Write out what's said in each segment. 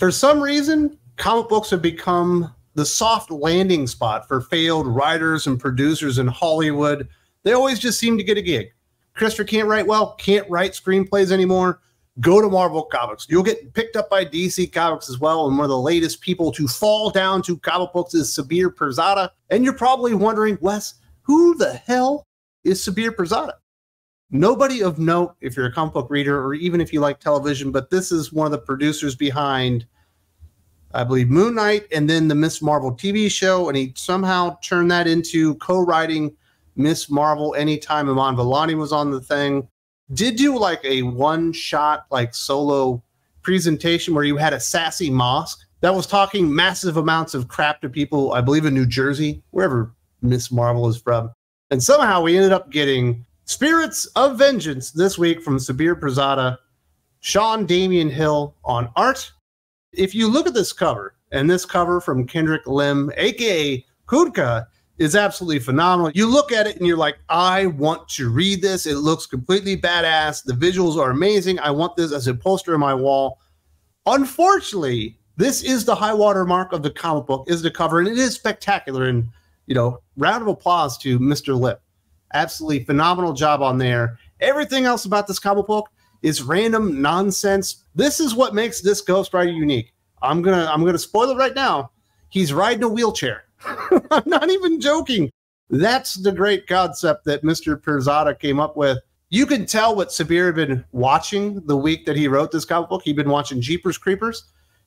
For some reason, comic books have become the soft landing spot for failed writers and producers in Hollywood. They always just seem to get a gig. Christopher can't write well, can't write screenplays anymore. Go to Marvel Comics. You'll get picked up by DC Comics as well. And one of the latest people to fall down to comic books is Sabir Pirzada. And you're probably wondering, Wes, who the hell is Sabir Pirzada? Nobody of note if you're a comic book reader or even if you like television, but this is one of the producers behind, I believe, Moon Knight and then the Miss Marvel TV show. And he somehow turned that into co-writing Miss Marvel anytime Iman Vellani was on the thing. Did do like a one-shot like solo presentation where you had a sassy Mosk that was talking massive amounts of crap to people, I believe in New Jersey, wherever Miss Marvel is from. And somehow we ended up getting Spirits of Vengeance this week from Sabir Pirzada, Sean Damian Hill on art. If you look at this cover, and this cover from Kendrick Lim, aka Kudka, is absolutely phenomenal. You look at it and you're like, I want to read this. It looks completely badass. The visuals are amazing. I want this as a poster on my wall. Unfortunately, this is the high water mark of the comic book, is the cover, and it is spectacular. And, you know, round of applause to Mr. Lip. Absolutely phenomenal job on there. Everything else about this comic book is random nonsense. This is what makes this Ghost Rider unique. I'm gonna spoil it right now. He's riding a wheelchair. I'm not even joking. That's the great concept that Mr. Pirzada came up with. You can tell what Sabir had been watching the week that he wrote this comic book. He'd been watching Jeepers Creepers.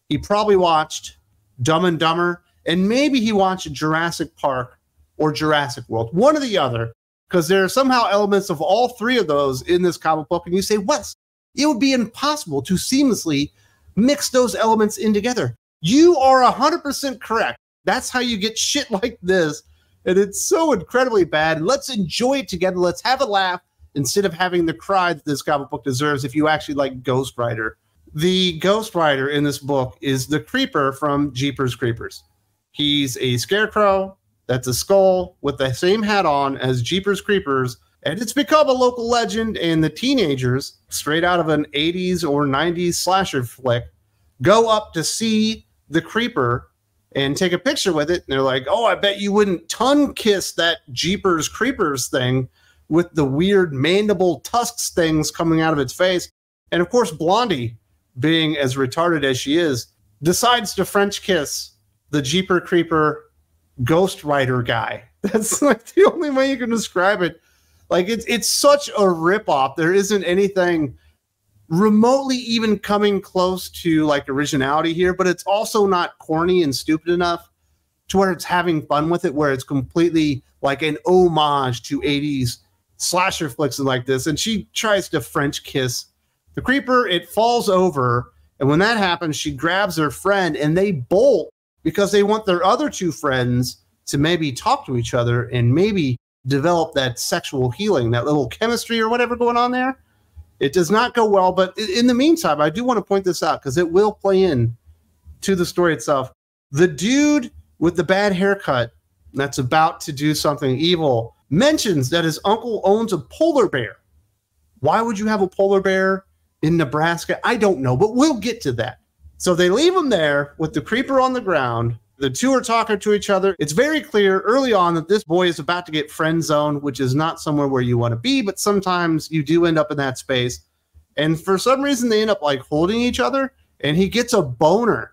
He probably watched Dumb and Dumber, and maybe he watched Jurassic Park or Jurassic World, one or the other, because there are somehow elements of all three of those in this comic book. And you say, Wes, it would be impossible to seamlessly mix those elements in together. You are 100% correct. That's how you get shit like this. And it's so incredibly bad. Let's enjoy it together. Let's have a laugh instead of having the cry that this comic book deserves if you actually like Ghost Rider. The Ghost Rider in this book is the Creeper from Jeepers Creepers. He's a scarecrow that's a skull with the same hat on as Jeepers Creepers. And it's become a local legend, and the teenagers, straight out of an 80s or 90s slasher flick, go up to see the Creeper and take a picture with it. And they're like, oh, I bet you wouldn't tongue kiss that Jeepers Creepers thing with the weird mandible tusks things coming out of its face. And of course, Blondie, being as retarded as she is, decides to French kiss the Jeeper Creeper Ghost Rider guy. That's like the only way you can describe it. Like it's such a ripoff. There isn't anything remotely even coming close to like originality here, but it's also not corny and stupid enough to where it's having fun with it, where it's completely like an homage to 80s slasher flicks and like this. And she tries to French kiss the Creeper. It falls over. And when that happens, she grabs her friend and they bolt because they want their other two friends to maybe talk to each other and maybe develop that sexual healing, that little chemistry or whatever going on there. It does not go well, but in the meantime, I do want to point this out because it will play in to the story itself. The dude with the bad haircut that's about to do something evil mentions that his uncle owns a polar bear. Why would you have a polar bear in Nebraska? I don't know, but we'll get to that. So they leave him there with the Creeper on the ground. The two are talking to each other. It's very clear early on that this boy is about to get friend zoned, which is not somewhere where you want to be, but sometimes you do end up in that space. And for some reason, they end up like holding each other, and he gets a boner.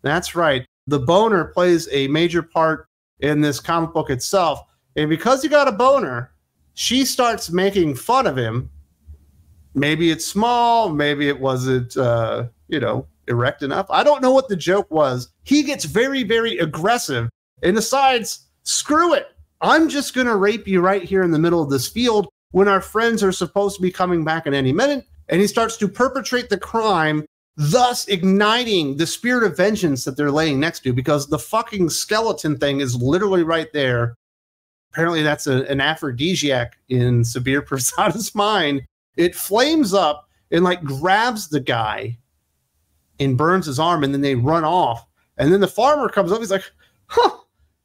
That's right. The boner plays a major part in this comic book itself. And because he got a boner, she starts making fun of him. Maybe it's small. Maybe it wasn't, erect enough. I don't know what the joke was. He gets very, very aggressive and decides, screw it. I'm just going to rape you right here in the middle of this field when our friends are supposed to be coming back in any minute. And he starts to perpetrate the crime, thus igniting the spirit of vengeance that they're laying next to, because the fucking skeleton thing is literally right there. Apparently that's an aphrodisiac in Sabir Pirzada's mind. It flames up and like grabs the guy and burns his arm, and then they run off. And then the farmer comes up. He's like, huh,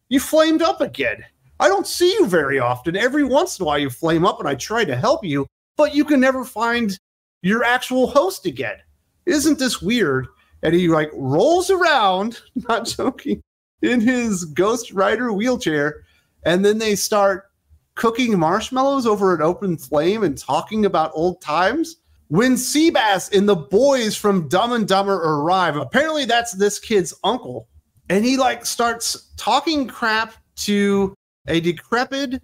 you flamed up again. I don't see you very often. Every once in a while you flame up and I try to help you, but you can never find your actual host again. Isn't this weird? and he like rolls around, not joking, in his Ghost Rider wheelchair, and then they start cooking marshmallows over an open flame and talking about old times. When Seabass and the boys from Dumb and Dumber arrive, apparently that's this kid's uncle, and he like starts talking crap to a decrepit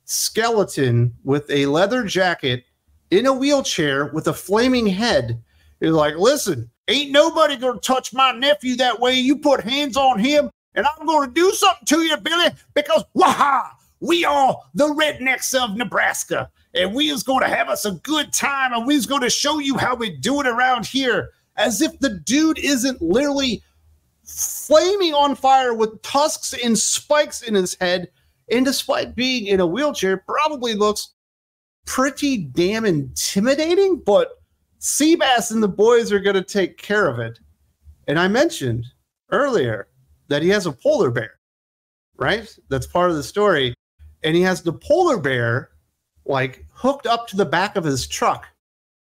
skeleton with a leather jacket in a wheelchair with a flaming head. He's like, listen, ain't nobody gonna touch my nephew that way. You put hands on him and I'm gonna do something to you, Billy, because waha, we are the rednecks of Nebraska, and we is gonna have us a good time, and we is gonna show you how we do it around here. As if the dude isn't literally flaming on fire with tusks and spikes in his head, and despite being in a wheelchair, probably looks pretty damn intimidating, but Seabass and the boys are going to take care of it. And I mentioned earlier that he has a polar bear, right? That's part of the story. And he has the polar bear like hooked up to the back of his truck,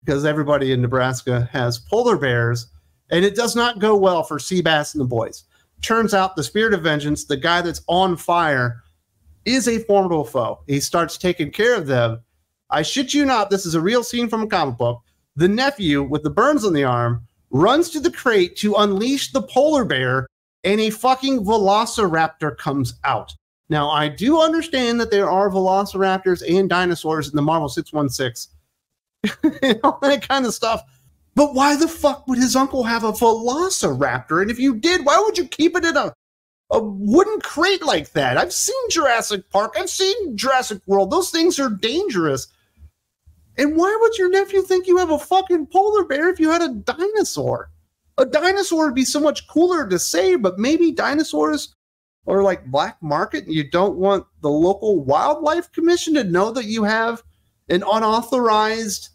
because everybody in Nebraska has polar bears, and it does not go well for Seabass and the boys. Turns out the Spirit of Vengeance, the guy that's on fire, is a formidable foe. He starts taking care of them. I shit you not, this is a real scene from a comic book. The nephew with the burns on the arm runs to the crate to unleash the polar bear, and a fucking velociraptor comes out. Now, I do understand that there are velociraptors and dinosaurs in the Marvel 616 and all that kind of stuff, but why the fuck would his uncle have a velociraptor? And if you did, why would you keep it in a wooden crate like that? I've seen Jurassic Park. I've seen Jurassic World. Those things are dangerous. And why would your nephew think you have a fucking polar bear if you had a dinosaur? A dinosaur would be so much cooler to say, but maybe dinosaurs are like black market and you don't want the local wildlife commission to know that you have an unauthorized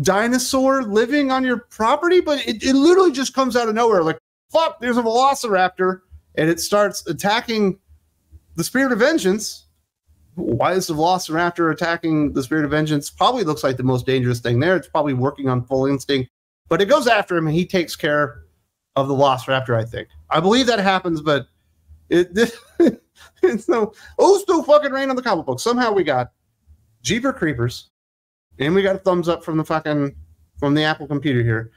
dinosaur living on your property. But it literally just comes out of nowhere. Like, fuck, there's a velociraptor, and it starts attacking the Spirit of Vengeance. Why is the velociraptor attacking the Spirit of Vengeance? Probably looks like the most dangerous thing there. It's probably working on full instinct, but it goes after him and he takes care of the velociraptor, I think. I believe that happens, but it's no fucking rain on the comic book. Somehow we got Jeeper Creepers, and we got a thumbs up from the Apple computer here.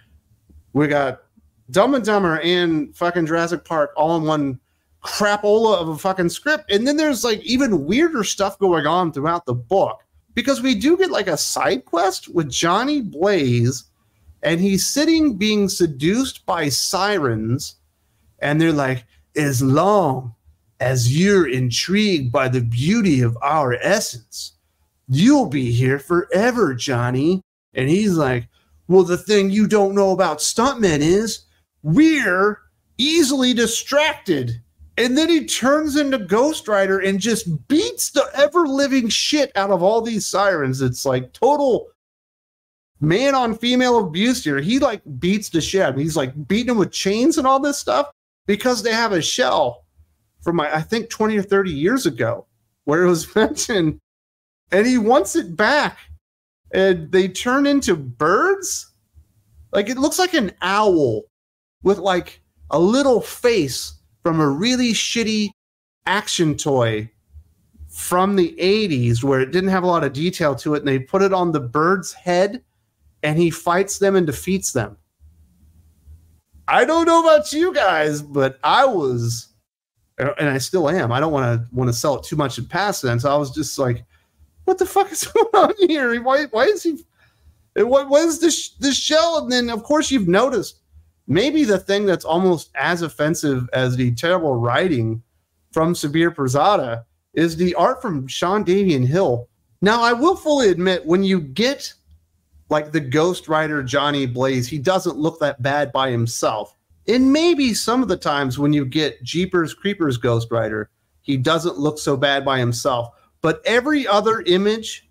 We got Dumb and Dumber and fucking Jurassic Park all in one crapola of a fucking script. And then there's like even weirder stuff going on throughout the book, because we do get like a side quest with Johnny Blaze, and he's sitting being seduced by sirens, and they're like, as long as you're intrigued by the beauty of our essence, you'll be here forever, Johnny. And he's like, well, the thing you don't know about stuntmen is we're easily distracted. And then he turns into Ghost Rider and just beats the ever-living shit out of all these sirens. It's like total man on female abuse here. He like beats the shit out of him. He's like beating them with chains and all this stuff because they have a shell from, I think, 20 or 30 years ago where it was mentioned, and he wants it back. And they turn into birds. Like, it looks like an owl with like a little face from a really shitty action toy from the 80s where it didn't have a lot of detail to it, and they put it on the bird's head, and he fights them and defeats them. I don't know about you guys, but I was, and I still am, I don't want to sell it too much in past tense. I was just like, what the fuck is going on here? Why is he, what is this shell? And then, of course, you've noticed, maybe the thing that's almost as offensive as the terrible writing from Sabir Pirzada is the art from Sean Davian Hill. Now, I will fully admit, when you get like the Ghost Rider Johnny Blaze, he doesn't look that bad by himself. And maybe some of the times when you get Jeepers Creepers Ghost Rider, he doesn't look so bad by himself. But every other image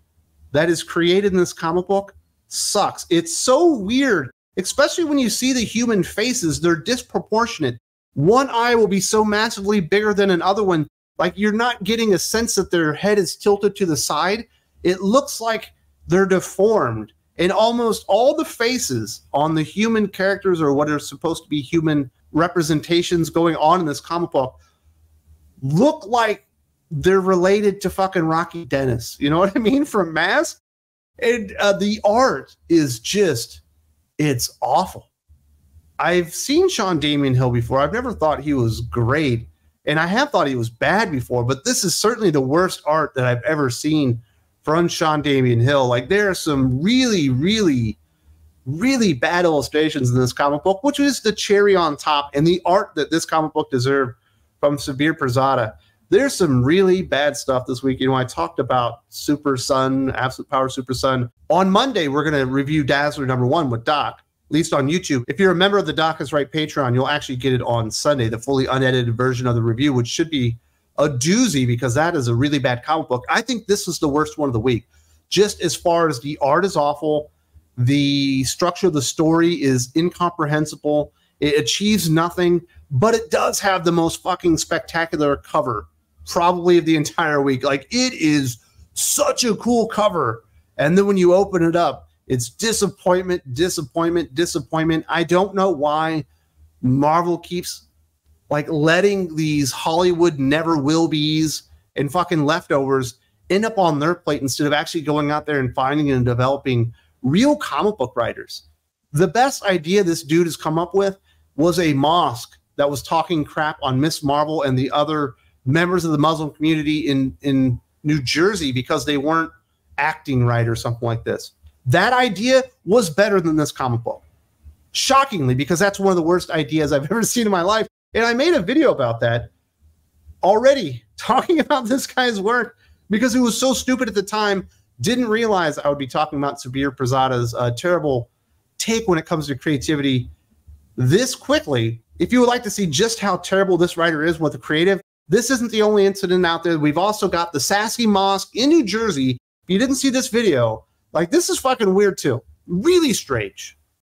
that is created in this comic book sucks. It's so weird. Especially when you see the human faces, they're disproportionate. One eye will be so massively bigger than another one. Like, you're not getting a sense that their head is tilted to the side. It looks like they're deformed. And almost all the faces on the human characters, or what are supposed to be human representations going on in this comic book, look like they're related to fucking Rocky Dennis. You know what I mean? From Mask. And the art is just, it's awful. I've seen Sean Damian Hill before. I've never thought he was great. And I have thought he was bad before, but this is certainly the worst art that I've ever seen from Sean Damian Hill. Like, there are some really, really, really bad illustrations in this comic book, which is the cherry on top, and the art that this comic book deserved from Sabir Pirzada. There's some really bad stuff this week. You know, I talked about Super Sun, Absolute Power Super Sun. On Monday, we're going to review Dazzler #1 with Doc, at least on YouTube. If you're a member of the Doc is Right Patreon, you'll actually get it on Sunday, the fully unedited version of the review, which should be a doozy because that is a really bad comic book. I think this was the worst one of the week. Just as far as the art is awful, the structure of the story is incomprehensible. It achieves nothing, but it does have the most fucking spectacular cover probably of the entire week. Like, it is such a cool cover. And then when you open it up, it's disappointment, disappointment, disappointment. I don't know why Marvel keeps like letting these Hollywood never will be's and fucking leftovers end up on their plate instead of actually going out there and finding and developing real comic book writers. The best idea this dude has come up with was a mosque that was talking crap on Miss Marvel and the other members of the Muslim community in New Jersey because they weren't acting right or something like this. That idea was better than this comic book. Shockingly, because that's one of the worst ideas I've ever seen in my life. And I made a video about that already, talking about this guy's work because it was so stupid at the time. Didn't realize I would be talking about Sabir Pirzada's terrible take when it comes to creativity this quickly. If you would like to see just how terrible this writer is with the creative, this isn't the only incident out there. We've also got the Sassy Mosque in New Jersey. If you didn't see this video, like, this is fucking weird too. Really strange.